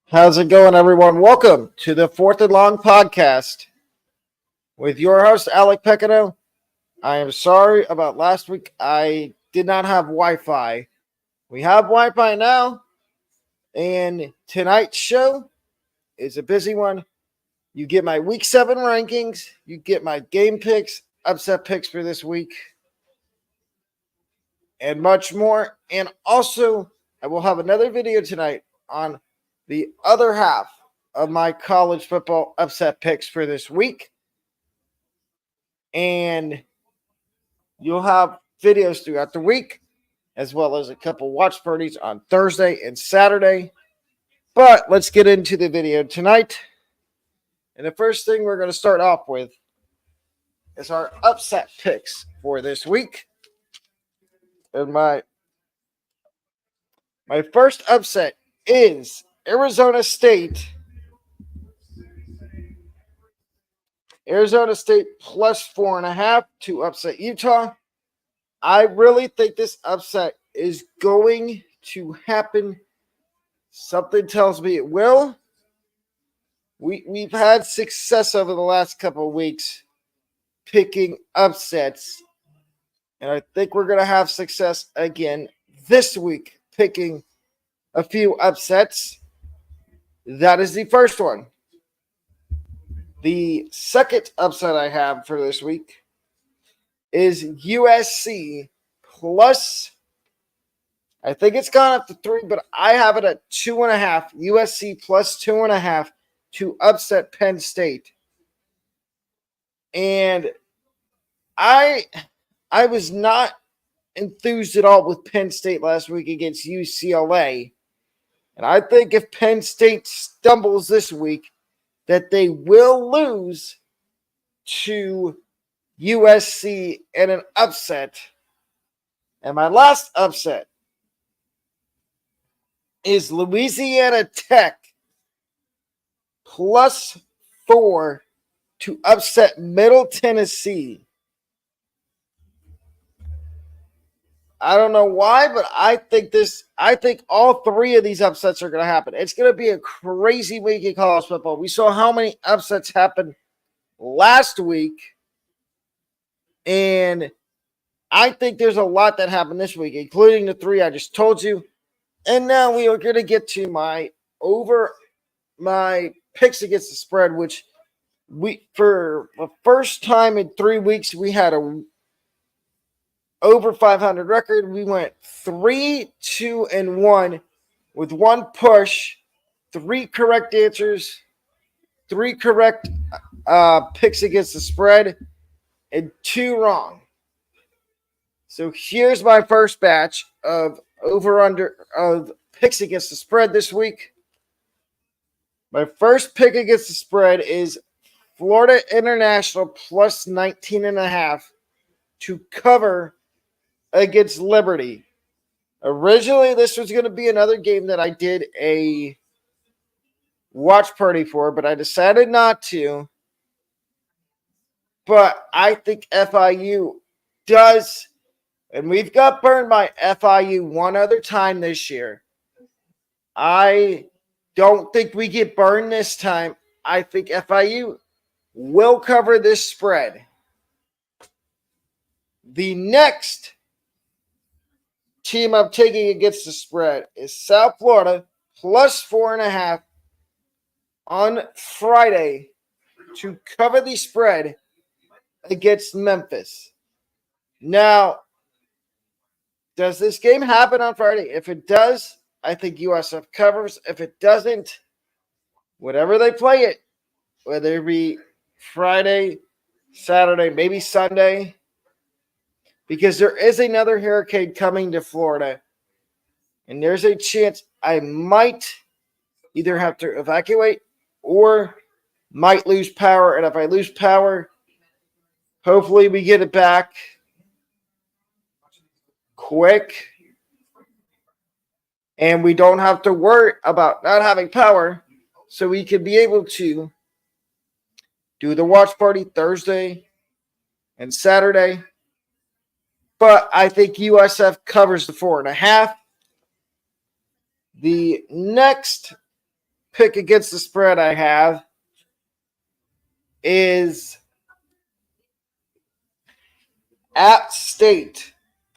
How's it going, everyone? Welcome to the Fourth and Long podcast with your host, Alec Pecano. I am sorry about last week. I did not have Wi Fi. We have Wi Fi now, and tonight's show is a busy one. You get my week 7 rankings, you get my game picks, upset picks for this week, and much more. And also, I will have another video tonight on the other half of my college football upset picks for this week. And you'll have videos throughout the week, as well as a couple watch parties on Thursday and Saturday. But let's get into the video tonight. And the first thing we're going to start off with is our upset picks for this week. And my first upset is Arizona State. Arizona State plus 4.5 to upset Utah. I really think this upset is going to happen. Something tells me it will. We've had success over the last couple of weeks picking upsets. And I think we're going to have success again this week picking a few upsets. That is the first one. The second upset I have for this week is USC plus, I think it's gone up to 3, but I have it at 2.5. USC plus 2.5 to upset Penn State. And I was not enthused at all with Penn State last week against UCLA. And I think if Penn State stumbles this week, that they will lose to USC in an upset. And my last upset is Louisiana Tech plus 4 to upset Middle Tennessee. I don't know why, but I think all 3 of these upsets are going to happen. It's going to be a crazy week in college football. We saw how many upsets happened last week, and I think there's a lot that happened this week, including the 3 I just told you. And now we are going to get to my picks against the spread, which for the first time in 3 weeks, we had a over 500 record. We went 3-2-1 with 1 push, 3 correct answers, 3 correct picks against the spread, and 2 wrong. So here's my first batch of of picks against the spread this week. My first pick against the spread is Florida International plus 19.5 to cover against Liberty. Originally, this was going to be another game that I did a watch party for, but I decided not to. But I think FIU does, and we've got burned by FIU one other time this year. I don't think we get burned this time. I think FIU will cover this spread. The next team I'm taking against the spread is South Florida plus 4.5 on Friday to cover the spread against Memphis. Now, does this game happen on Friday? If it does, I think USF covers. If it doesn't, whatever they play it, whether it be Friday, Saturday, maybe Sunday, because there is another hurricane coming to Florida, and there's a chance I might either have to evacuate or might lose power. And if I lose power, hopefully we get it back quick, and we don't have to worry about not having power, so we can be able to do the watch party Thursday and Saturday. But I think USF covers the 4.5. The next pick against the spread I have is App State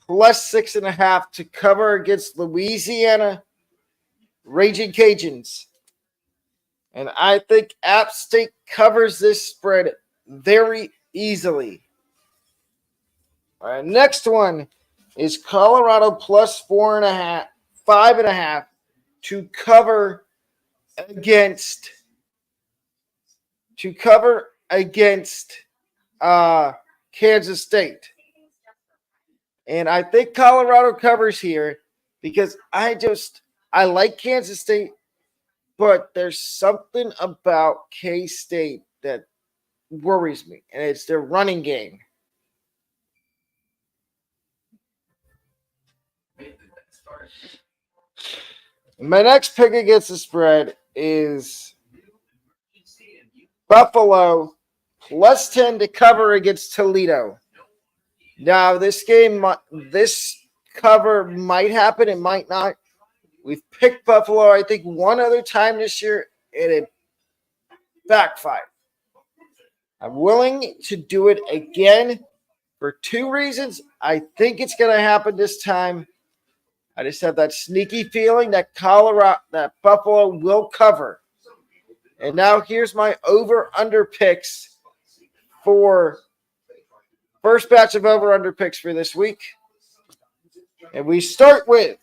plus 6.5 to cover against Louisiana Raging Cajuns. And I think App State covers this spread very easily. All right, next one is Colorado plus 4.5, 5.5 to cover against Kansas State. And I think Colorado covers here because I like Kansas State, but there's something about K-State that worries me, and it's their running game. My next pick against the spread is Buffalo plus 10 to cover against Toledo. Now, this cover might happen, it might not. We've picked Buffalo, I think, one other time this year, and it backfired. I'm willing to do it again for two reasons. I think it's going to happen this time. I just have that sneaky feeling that Buffalo will cover. And now here's my over-under picks for first batch of over-under picks for this week. And we start with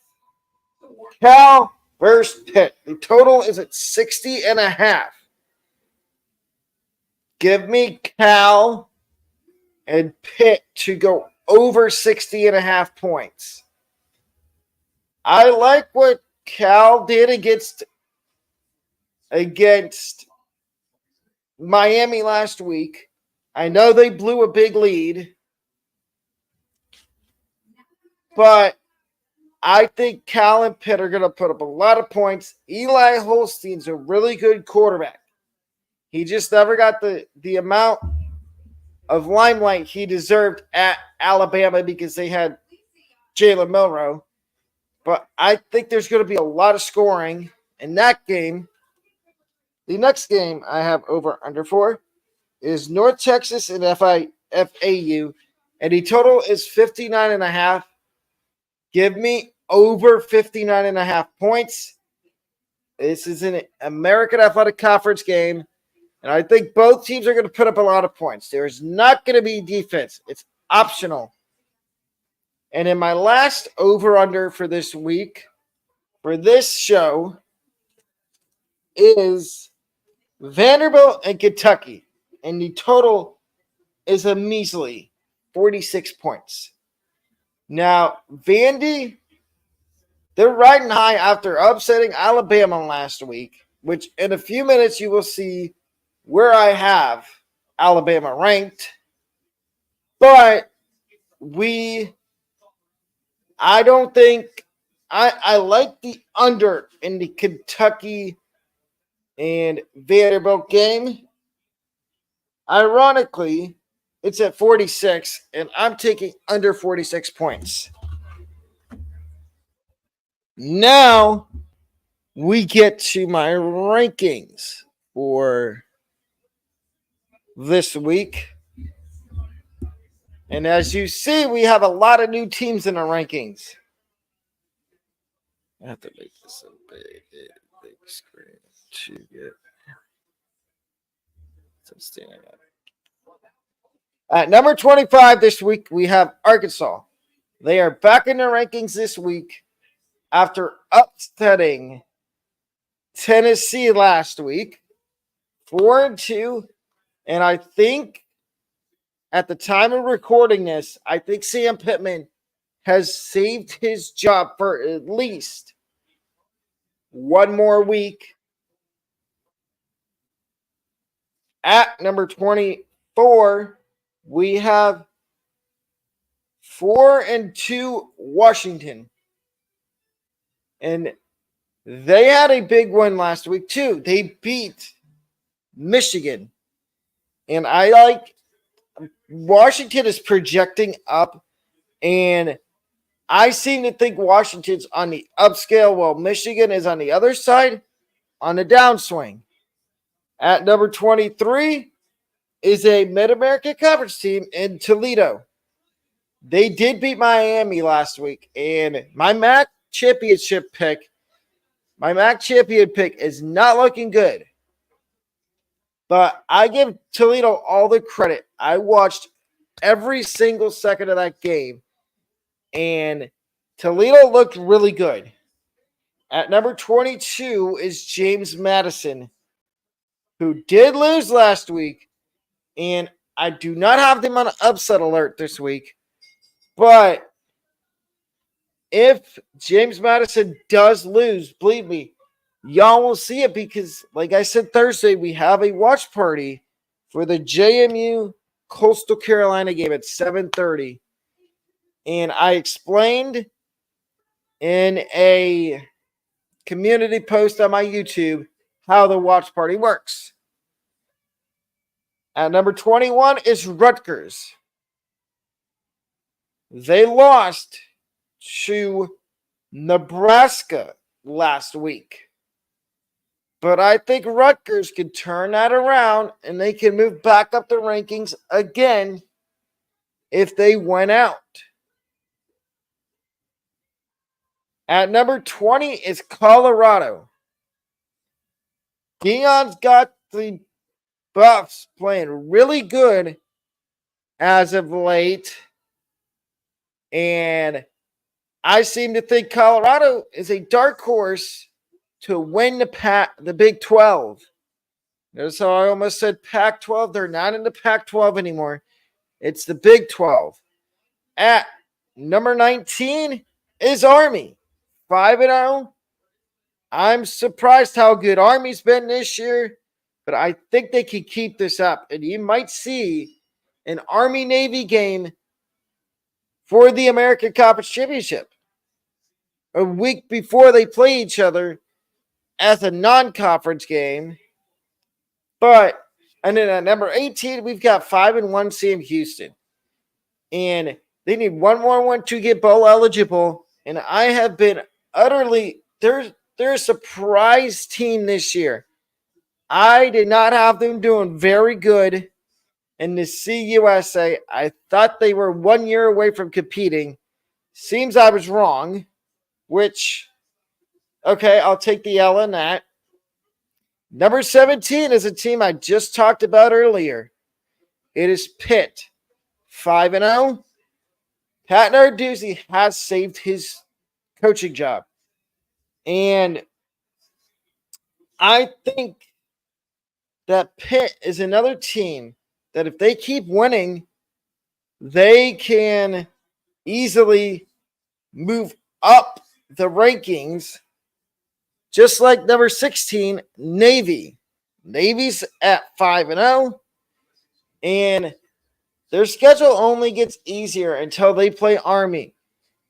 Cal versus Pitt. The total is at 60.5. Give me Cal and Pitt to go over 60.5 points. I like what Cal did against Miami last week. I know they blew a big lead, but I think Cal and Pitt are going to put up a lot of points. Eli Holstein's a really good quarterback. He just never got the amount of limelight he deserved at Alabama because they had Jalen Milroe. But I think there's going to be a lot of scoring in that game. The next game I have over under for is North Texas and FAU. And the total is 59.5. Give me over 59.5 points. This is an American Athletic Conference game. And I think both teams are going to put up a lot of points. There's not going to be defense. It's optional. And in my last over-under for this week, for this show, is Vanderbilt and Kentucky. And the total is a measly 46 points. Now, Vandy, they're riding high after upsetting Alabama last week, which in a few minutes you will see where I have Alabama ranked. But I don't think I like the under in the Kentucky and Vanderbilt game. Ironically, it's at 46, and I'm taking under 46 points. Now we get to my rankings for this week. And as you see, we have a lot of new teams in our rankings. I have to make this a big screen to get some standing up. At number 25 this week, we have Arkansas. They are back in the rankings this week after upsetting Tennessee last week, 4-2. And I think at the time of recording this, I think Sam Pittman has saved his job for at least one more week. At number 24, we have 4-2 Washington. And they had a big win last week, too. They beat Michigan. And I like Washington is projecting up, and I seem to think Washington's on the upscale while Michigan is on the other side. on the downswing. At number 23 is a Mid-American Conference team in Toledo. They did beat Miami last week, and my MAC champion pick is not looking good. But I give Toledo all the credit. I watched every single second of that game, and Toledo looked really good. At number 22 is James Madison, who did lose last week, and I do not have them on upset alert this week. But if James Madison does lose, believe me, y'all will see it because, like I said Thursday, we have a watch party for the JMU Coastal Carolina game at 7:30. And I explained in a community post on my YouTube how the watch party works. At number 21 is Rutgers. They lost to Nebraska last week. But I think Rutgers can turn that around and they can move back up the rankings again if they win out. At number 20 is Colorado. Deion's got the Buffs playing really good as of late. And I seem to think Colorado is a dark horse to win the Big 12. Notice how I almost said Pac-12. They're not in the Pac-12 anymore. It's the Big 12. At number 19 is Army. 5-0. I'm surprised how good Army's been this year, but I think they can keep this up. And you might see an Army-Navy game for the American Conference Championship a week before they play each other as a non-conference game. And then at number 18, we've got 5-1 Sam Houston. And they need one more one to get bowl eligible. And I have been utterly, they're a surprise team this year. I did not have them doing very good in the CUSA. I thought they were 1 year away from competing. Seems I was wrong, which, okay, I'll take the L on that. Number 17 is a team I just talked about earlier. It is Pitt. 5-0. Pat Narduzzi has saved his coaching job. And I think that Pitt is another team that if they keep winning, they can easily move up the rankings, just like number 16, Navy. Navy's at 5-0, and their schedule only gets easier until they play Army.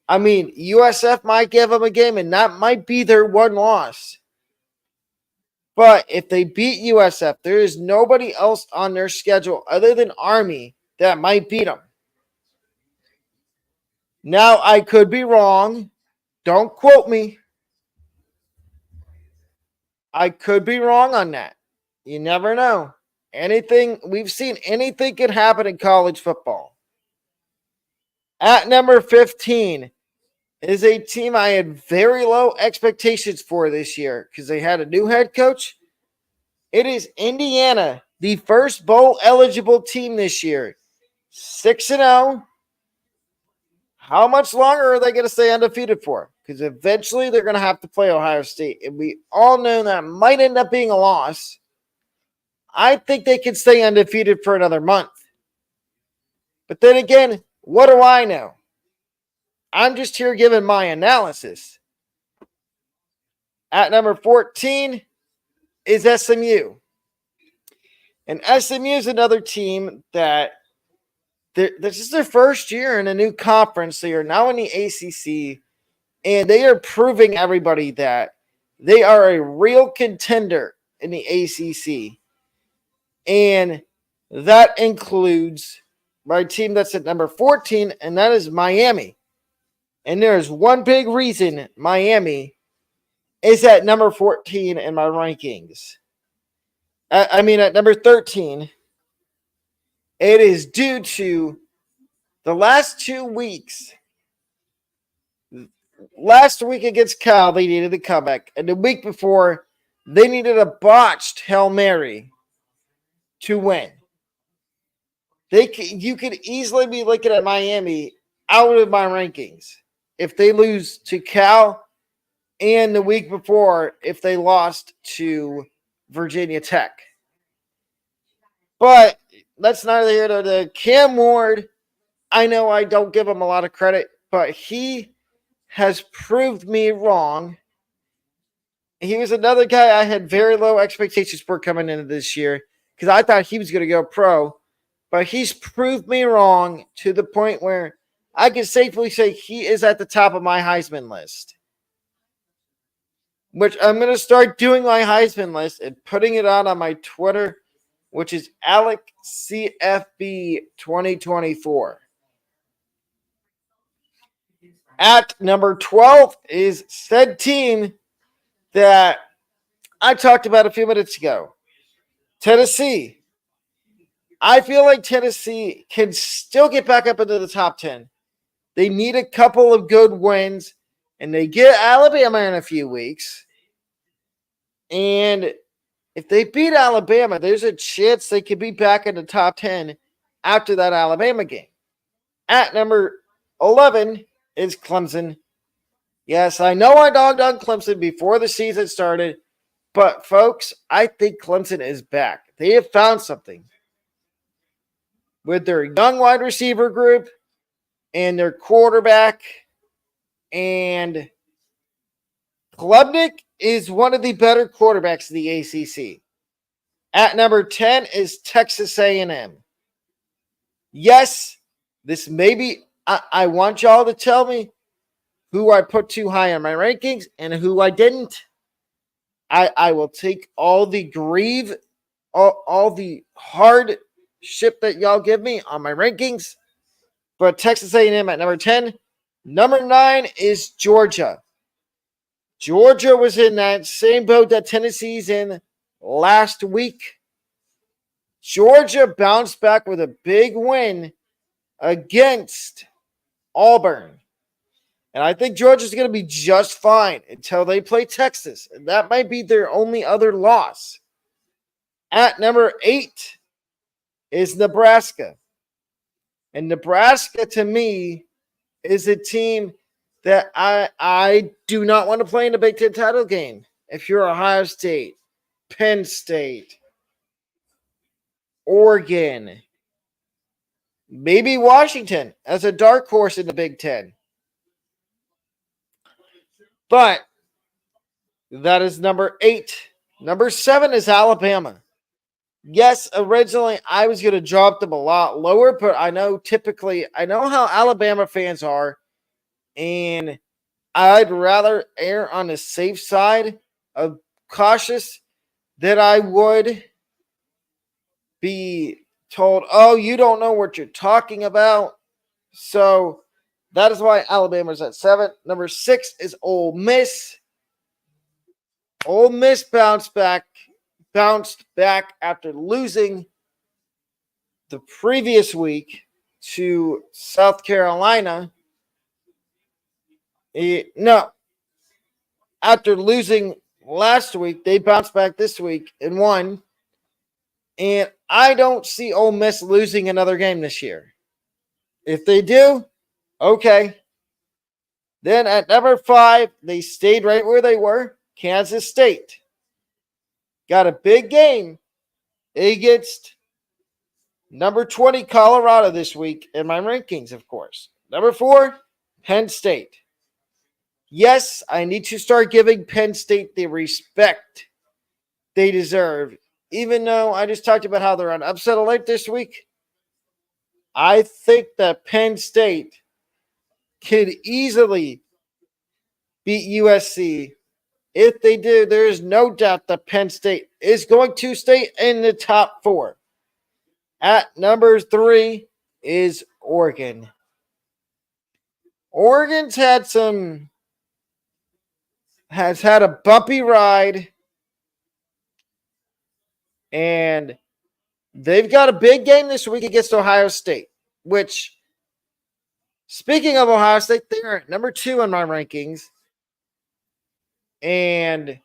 I mean, USF might give them a game, and that might be their one loss. But if they beat USF, there is nobody else on their schedule other than Army that might beat them. Now, I could be wrong. Don't quote me. I could be wrong on that. You never know. We've seen anything can happen in college football. At number 15 is a team I had very low expectations for this year because they had a new head coach. It is Indiana, the first bowl eligible team this year. 6-0. How much longer are they going to stay undefeated for? Because eventually they're going to have to play Ohio State. And we all know that might end up being a loss. I think they can stay undefeated for another month. But then again, what do I know? I'm just here giving my analysis. At number 14 is SMU. And SMU is another team that this is their first year in a new conference. They are now in the ACC, and they are proving everybody that they are a real contender in the ACC. And that includes my team that's at number 14, and that is Miami. And there's one big reason Miami is at number 14 in my rankings. At number 13, it is due to the last 2 weeks. Last week against Cal, they needed a comeback. And the week before, they needed a botched Hail Mary to win. You could easily be looking at Miami out of my rankings if they lose to Cal, and the week before if they lost to Virginia Tech. But that's neither here nor there. Cam Ward, I know I don't give him a lot of credit, but he has proved me wrong. He was another guy I had very low expectations for coming into this year because I thought he was going to go pro. But he's proved me wrong to the point where I can safely say he is at the top of my Heisman list. Which I'm going to start doing my Heisman list and putting it out on my Twitter, which is AlecCFB2024. At number 12 is said team that I talked about a few minutes ago. Tennessee. I feel like Tennessee can still get back up into the top 10. They need a couple of good wins, and they get Alabama in a few weeks. And if they beat Alabama, there's a chance they could be back in the top 10 after that Alabama game. At number 11 is Clemson. Yes, I know I dogged on Clemson before the season started, but folks, I think Clemson is back. They have found something. With their young wide receiver group and their quarterback, and Klubnik is one of the better quarterbacks in the ACC. At number 10 is Texas A&M. Yes, this may be, I want y'all to tell me who I put too high on my rankings and who I didn't. I will take all the all the hard ship that y'all give me on my rankings. But Texas A&M at number 10. Number 9 is Georgia. Georgia was in that same boat that Tennessee's in last week. Georgia bounced back with a big win against Auburn. And I think Georgia's going to be just fine until they play Texas. And that might be their only other loss. At number 8 is Nebraska. And Nebraska, to me, is a team that I do not want to play in the Big Ten title game. If you're Ohio State, Penn State, Oregon, maybe Washington as a dark horse in the Big Ten. But that is number 8. Number 7 is Alabama. Yes, originally I was going to drop them a lot lower, but I know how Alabama fans are, and I'd rather err on the safe side of cautious than I would be told, oh, you don't know what you're talking about. So that is why Alabama's at 7. Number 6 is Ole Miss. Ole Miss bounced back after losing the previous week to South Carolina. After losing last week, they bounced back this week and won. And I don't see Ole Miss losing another game this year. If they do, okay. Then at number 5, they stayed right where they were. Kansas State got a big game against number 20 Colorado this week in my rankings, of course. Number 4, Penn State. Yes, I need to start giving Penn State the respect they deserve. Even though I just talked about how they're on upset alert this week, I think that Penn State could easily beat USC. If they do, there is no doubt that Penn State is going to stay in the top 4. At number 3 is Oregon. Oregon's had has had a bumpy ride, and they've got a big game this week against Ohio State, which, speaking of Ohio State, they're at number 2 on my rankings. And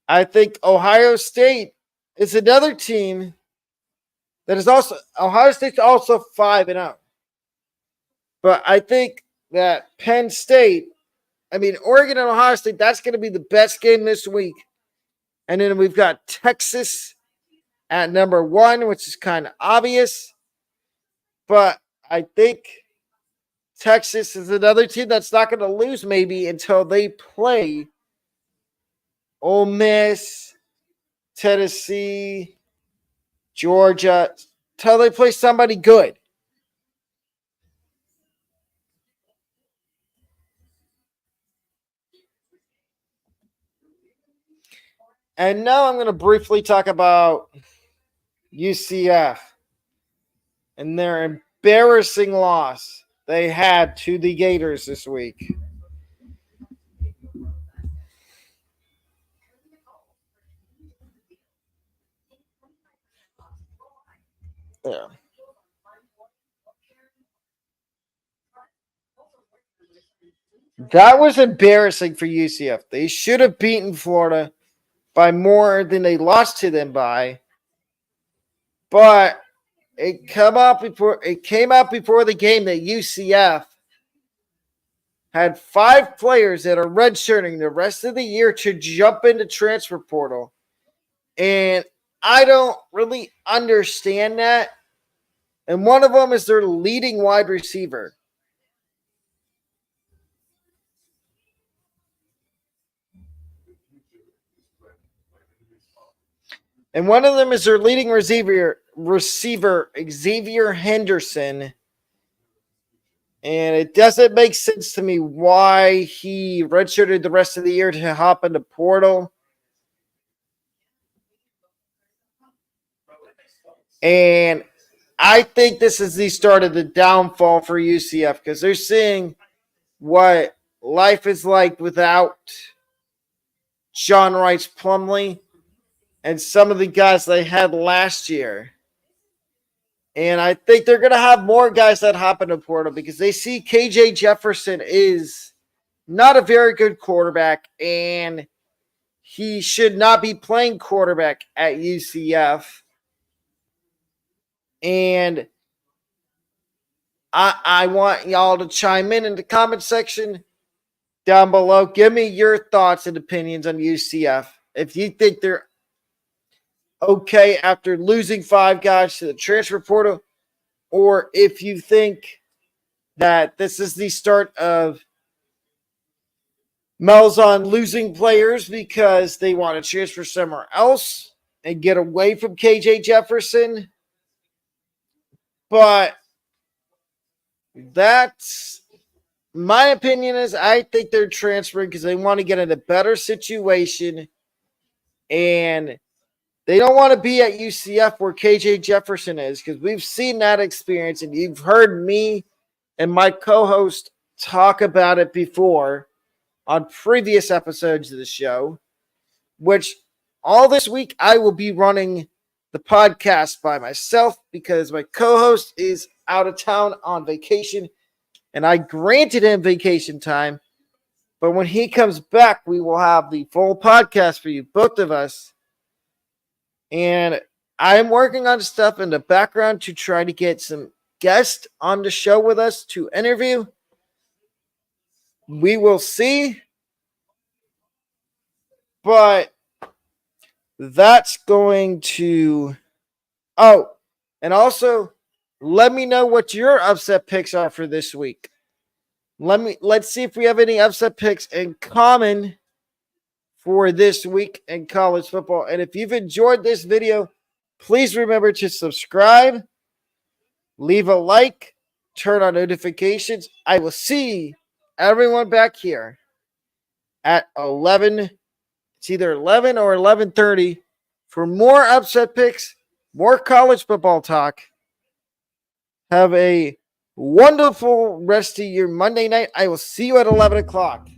I think Ohio State is another team that is also, Ohio State's also 5-0. But I think that Penn State, Oregon and Ohio State, that's going to be the best game this week. And then we've got Texas at number 1, which is kind of obvious. But I think Texas is another team that's not going to lose maybe until they play Ole Miss, Tennessee, Georgia, until they play somebody good. And now I'm going to briefly talk about UCF and their embarrassing loss they had to the Gators this week. There. That was embarrassing for UCF. They should have beaten Florida by more than they lost to them by. But it came out before the game that UCF had 5 players that are redshirting the rest of the year to jump into transfer portal. And I don't really understand that. And one of them is their leading wide receiver. And one of them is their leading receiver Xavier Henderson. And it doesn't make sense to me why he redshirted the rest of the year to hop into portal. And I think this is the start of the downfall for UCF because they're seeing what life is like without John Rice Plumlee and some of the guys they had last year. And I think they're going to have more guys that hop into portal because they see KJ Jefferson is not a very good quarterback and he should not be playing quarterback at UCF. And I want y'all to chime in the comment section down below. Give me your thoughts and opinions on UCF. If you think they're okay after losing 5 guys to the transfer portal, or if you think that this is the start of Malzahn losing players because they want to transfer somewhere else and get away from KJ Jefferson. But that's my opinion is I think they're transferring because they want to get in a better situation and they don't want to be at UCF where KJ Jefferson is because we've seen that experience and you've heard me and my co-host talk about it before on previous episodes of the show, which all this week I will be running the podcast by myself because my co-host is out of town on vacation and I granted him vacation time. But when he comes back, we will have the full podcast for you, both of us. And I'm working on stuff in the background to try to get some guests on the show with us to interview. We will see. But that's going to... Oh, and also, let me know what your upset picks are for this week. Let's see if we have any upset picks in common for this week in college football. And if you've enjoyed this video, please remember to subscribe, leave a like, turn on notifications. I will see everyone back here at 11. It's either 11 or 11:30 for more upset picks, more college football talk. Have a wonderful rest of your Monday night. I will see you at 11 o'clock.